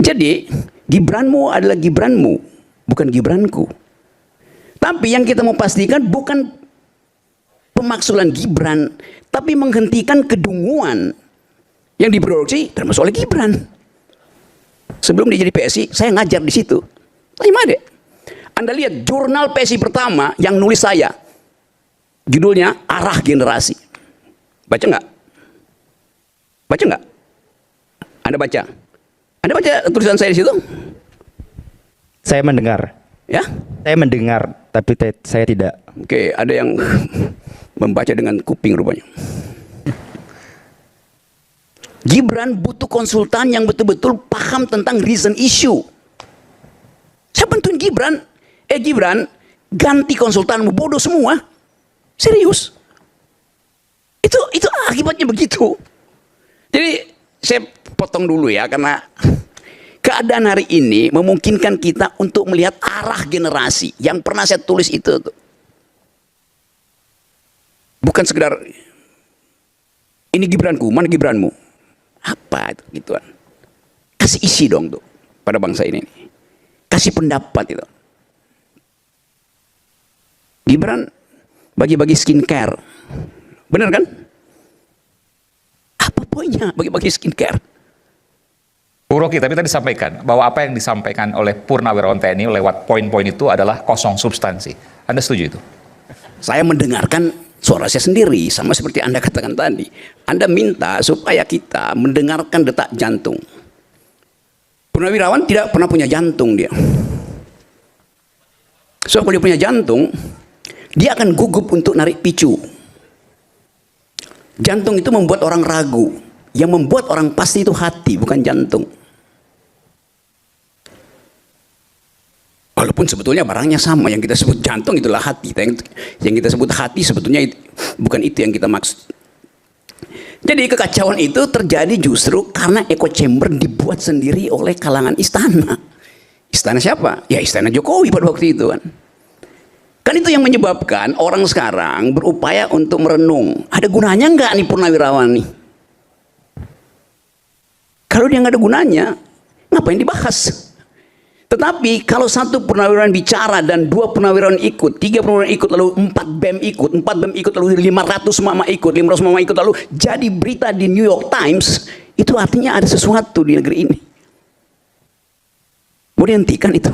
Jadi Gibranmu adalah Gibranmu, bukan Gibranku. Tapi yang kita mau pastikan bukan pemaksulan Gibran, tapi menghentikan kedunguan yang diproduksi termasuk oleh Gibran. Sebelum dia jadi PSI, saya ngajar di situ. Tanya deh. Anda lihat jurnal PSI pertama yang nulis saya. Judulnya Arah Generasi. Baca nggak? Baca nggak? Anda baca? Anda baca tulisan saya di situ? Saya mendengar. Ya? Saya mendengar, tapi saya tidak. Oke, ada yang membaca dengan kuping rupanya. Gibran butuh konsultan yang betul-betul paham tentang reason issue. Saya bantuin Gibran. Gibran, ganti konsultanmu, bodoh semua. Serius. Itu akibatnya begitu. Jadi saya potong dulu ya, karena keadaan hari ini memungkinkan kita untuk melihat arah generasi yang pernah saya tulis itu tuh. Bukan sekedar ini Gibranku, mana Gibranmu? Apa itu gituan. Kasih isi dong tuh pada bangsa ini. Kasih pendapat itu. Gibran bagi-bagi skincare. Bener kan? Apa poinnya bagi-bagi skincare? Bu Rocky, tapi tadi disampaikan bahwa apa yang disampaikan oleh Purnawirawan TNI lewat poin-poin itu adalah kosong substansi. Anda setuju itu? Saya mendengarkan suara saya sendiri, sama seperti Anda katakan tadi. Anda minta supaya kita mendengarkan detak jantung. Purnawirawan tidak pernah punya jantung dia. So kalau dia punya jantung, dia akan gugup untuk narik picu. Jantung itu membuat orang ragu. Yang membuat orang pasti itu hati, bukan jantung. Walaupun sebetulnya barangnya sama, yang kita sebut jantung itulah hati. Yang kita sebut hati sebetulnya bukan itu yang kita maksud. Jadi kekacauan itu terjadi justru karena echo chamber dibuat sendiri oleh kalangan istana. Istana siapa? Ya istana Jokowi pada waktu itu kan. Kan itu yang menyebabkan orang sekarang berupaya untuk merenung. Ada gunanya nggak nih Purnawirawan nih? Kalau dia nggak ada gunanya, ngapain dibahas? Tetapi kalau satu Purnawirawan bicara dan 2 Purnawirawan ikut, 3 Purnawirawan ikut, lalu 4 BEM ikut, 4 BEM ikut, lalu 500 mama ikut, 500 mama ikut, lalu jadi berita di New York Times, itu artinya ada sesuatu di negeri ini. Mau dihentikan itu.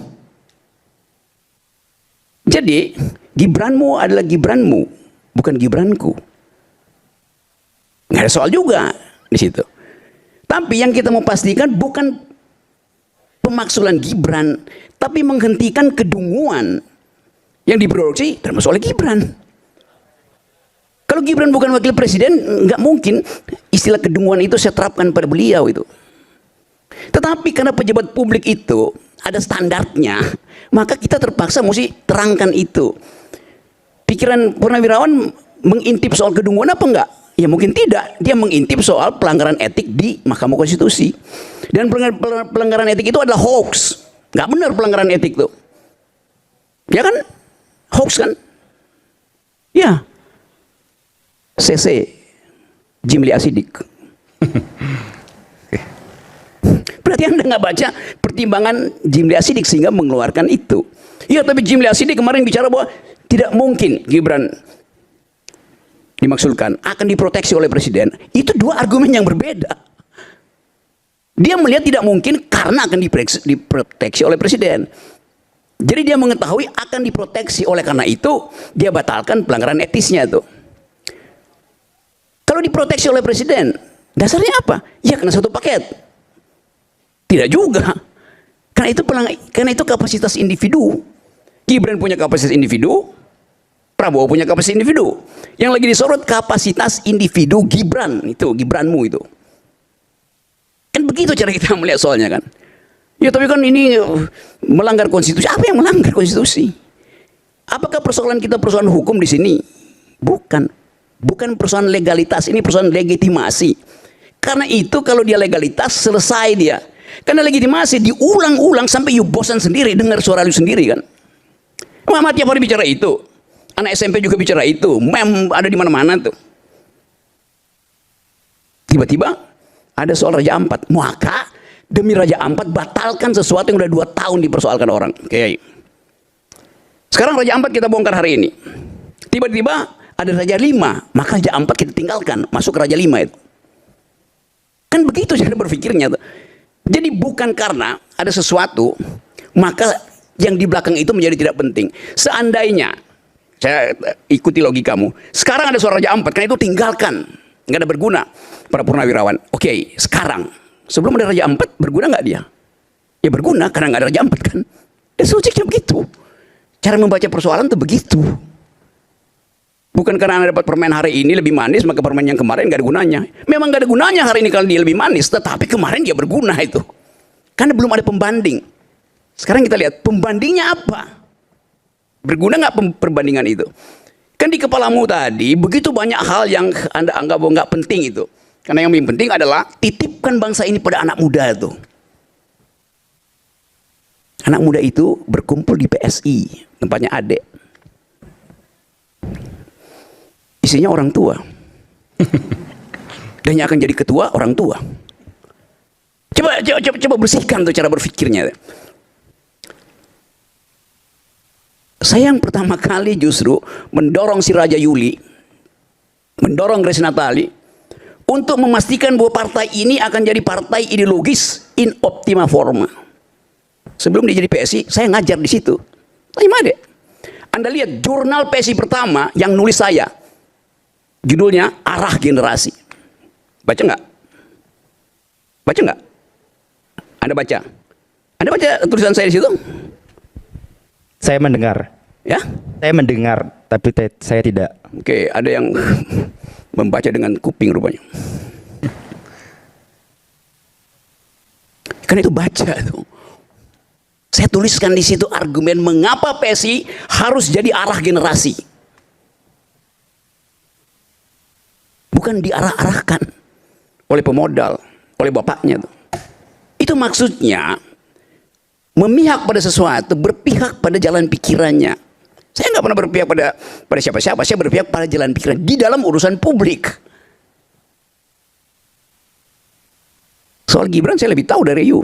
Jadi Gibranmu adalah Gibranmu, bukan Gibranku. Nggak ada soal juga di situ. Tapi yang kita mau pastikan bukan pemaksulan Gibran, tapi menghentikan kedunguan yang diproduksi termasuk oleh Gibran. Kalau Gibran bukan wakil presiden, nggak mungkin istilah kedunguan itu saya terapkan pada beliau itu. Tetapi karena pejabat publik itu ada standarnya, maka kita terpaksa mesti terangkan itu. Pikiran Purnawirawan mengintip soal kedunguan apa enggak? Ya mungkin tidak. Dia mengintip soal pelanggaran etik di Mahkamah Konstitusi. Dan pelanggaran etik itu adalah hoax. Nggak benar pelanggaran etik itu. Ya kan? Hoax kan? Ya. CC. Jimli Asidik. Berarti Anda nggak baca pertimbangan Jimli Asidik sehingga mengeluarkan itu. Ya tapi Jimli Asidik kemarin bicara bahwa tidak mungkin Gibran dimaksudkan akan diproteksi oleh presiden. Itu 2 argumen yang berbeda. Dia melihat tidak mungkin karena akan diproteksi oleh presiden. Jadi dia mengetahui akan diproteksi, oleh karena itu dia batalkan pelanggaran etisnya itu. Kalau diproteksi oleh presiden, dasarnya apa? Ya karena satu paket. Tidak juga. Karena itu kapasitas individu. Gibran punya kapasitas individu, Prabowo punya kapasitas individu. Yang lagi disorot kapasitas individu Gibran, itu Gibranmu itu. Kan begitu cara kita melihat soalnya kan. Ya tapi kan ini melanggar konstitusi. Apa yang melanggar konstitusi? Apakah persoalan kita persoalan hukum di sini? Bukan. Bukan persoalan legalitas, ini persoalan legitimasi. Karena itu kalau dia legalitas selesai dia. Karena legitimasi diulang-ulang sampai you bosan sendiri dengar suara lu sendiri kan. Muhammad tiap hari bicara itu. Anak SMP juga bicara itu. Mem ada di mana-mana tuh. Tiba-tiba ada soal Raja Ampat. Maka Demi Raja Ampat batalkan sesuatu yang udah 2 tahun dipersoalkan orang. Kiai. Sekarang Raja Ampat kita bongkar hari ini. Tiba-tiba ada Raja 5, maka Raja Ampat kita tinggalkan, masuk ke Raja 5 itu. Kan begitu cara berpikirnya tuh. Jadi bukan karena ada sesuatu, maka yang di belakang itu menjadi tidak penting. Seandainya, saya ikuti logikamu, sekarang ada suara Raja Ampat, karena itu tinggalkan. Nggak ada berguna para purnawirawan. Oke, sekarang, sebelum ada Raja Ampat, berguna nggak dia? Ya berguna, karena nggak ada Raja Ampat kan. Dan logiknya begitu. Cara membaca persoalan tuh begitu. Bukan karena Anda dapat permen hari ini lebih manis, maka permen yang kemarin nggak ada gunanya. Memang nggak ada gunanya hari ini kalau dia lebih manis, tetapi kemarin dia berguna itu. Karena belum ada pembanding. Sekarang kita lihat pembandingnya apa? Berguna nggak perbandingan itu? Kan di kepalamu tadi begitu banyak hal yang Anda anggap bahwa nggak penting itu. Karena yang paling penting adalah titipkan bangsa ini pada anak muda itu. Anak muda itu berkumpul di PSI, tempatnya Adek. Isinya orang tua. Dan yang akan jadi ketua orang tua. Coba bersihkan tuh cara berpikirnya. Saya yang pertama kali justru mendorong si Raja Yuli, mendorong Grace Natali untuk memastikan bahwa partai ini akan jadi partai ideologis in optima forma. Sebelum dia jadi PSI, saya ngajar di situ. Tanya Made. Anda lihat jurnal PSI pertama yang nulis saya. Judulnya Arah Generasi. Baca nggak? Baca nggak? Anda baca? Anda baca tulisan saya di situ? Saya mendengar. Ya? Saya mendengar, tapi saya tidak. Oke, ada yang membaca dengan kuping rupanya. Karena itu baca tuh. Saya tuliskan di situ argumen mengapa PSI harus jadi arah generasi. Bukan diarah-arahkan oleh pemodal, oleh bapaknya tuh. Itu maksudnya memihak pada sesuatu, berpihak pada jalan pikirannya. Saya nggak pernah berpihak pada siapa-siapa, saya berpihak pada jalan pikiran di dalam urusan publik. Soal Gibran saya lebih tahu dari you.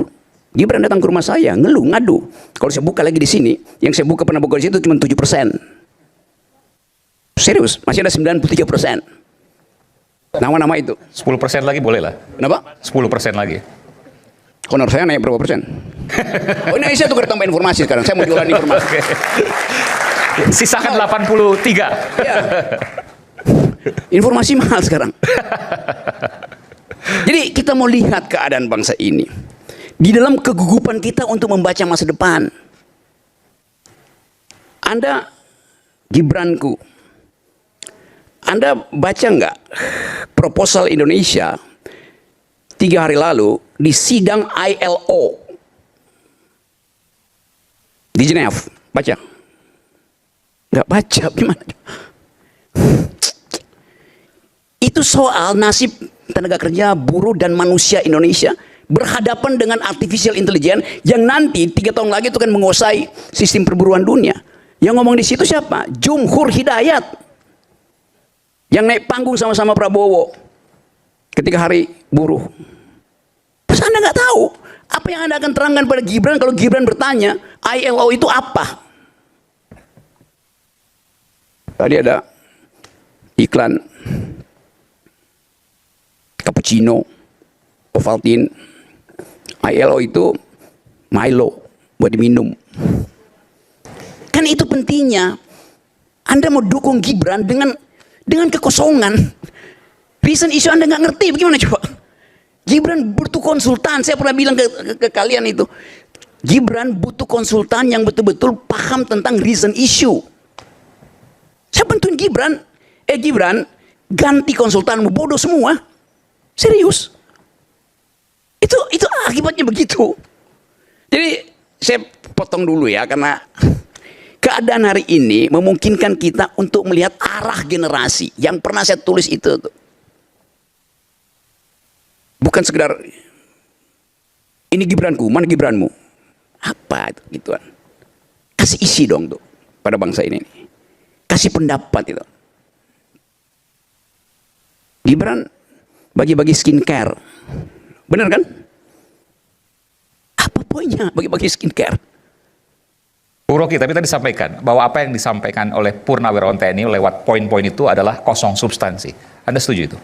Gibran datang ke rumah saya, ngeluh, ngadu. Kalau saya buka lagi di sini, yang saya buka pernah buka di situ cuma 7%. Serius, masih ada 93%. Nama-nama itu. 10% lagi boleh lah. Kenapa? 10% lagi. Honor saya naik berapa persen? Oh ini saya tukar tambah informasi sekarang. Saya mau jualan informasi. Oke. Sisakan 83. Ya. Informasi mahal sekarang. Jadi kita mau lihat keadaan bangsa ini. Di dalam kegugupan kita untuk membaca masa depan. Anda, Gibranku, Anda baca nggak proposal Indonesia 3 hari lalu di sidang ILO di Geneva? Baca? Nggak baca, gimana? Itu soal nasib tenaga kerja, buruh, dan manusia Indonesia berhadapan dengan artificial intelligence yang nanti 3 tahun lagi itu kan menguasai sistem perburuan dunia. Yang ngomong di situ siapa? Jumhur Hidayat. Yang naik panggung sama-sama Prabowo ketika hari buruh. Terus Anda nggak tahu apa yang Anda akan terangkan pada Gibran kalau Gibran bertanya ILO itu apa? Tadi ada iklan cappuccino, Ovaltine. ILO itu Milo buat diminum. Kan itu pentingnya. Anda mau dukung Gibran dengan kekosongan. Reason issue Anda nggak ngerti, bagaimana coba? Gibran butuh konsultan. Saya pernah bilang ke kalian itu. Gibran butuh konsultan yang betul-betul paham tentang reason issue. Saya bantuin Gibran. Gibran, ganti konsultanmu, bodoh semua. Serius. Itu akibatnya begitu. Jadi saya potong dulu ya, karena keadaan hari ini memungkinkan kita untuk melihat arah generasi yang pernah saya tulis itu. Bukan sekedar ini Gibranku, mana Gibranmu? Apa itu gituan. Kasih isi dong tuh pada bangsa ini. Kasih pendapat itu. Gibran bagi-bagi skincare. Benar kan? poin-poinnya bagi skincare. Bu Rocky, tapi tadi sampaikan bahwa apa yang disampaikan oleh Purnawirawan TNI lewat poin-poin itu adalah kosong substansi. Anda setuju itu?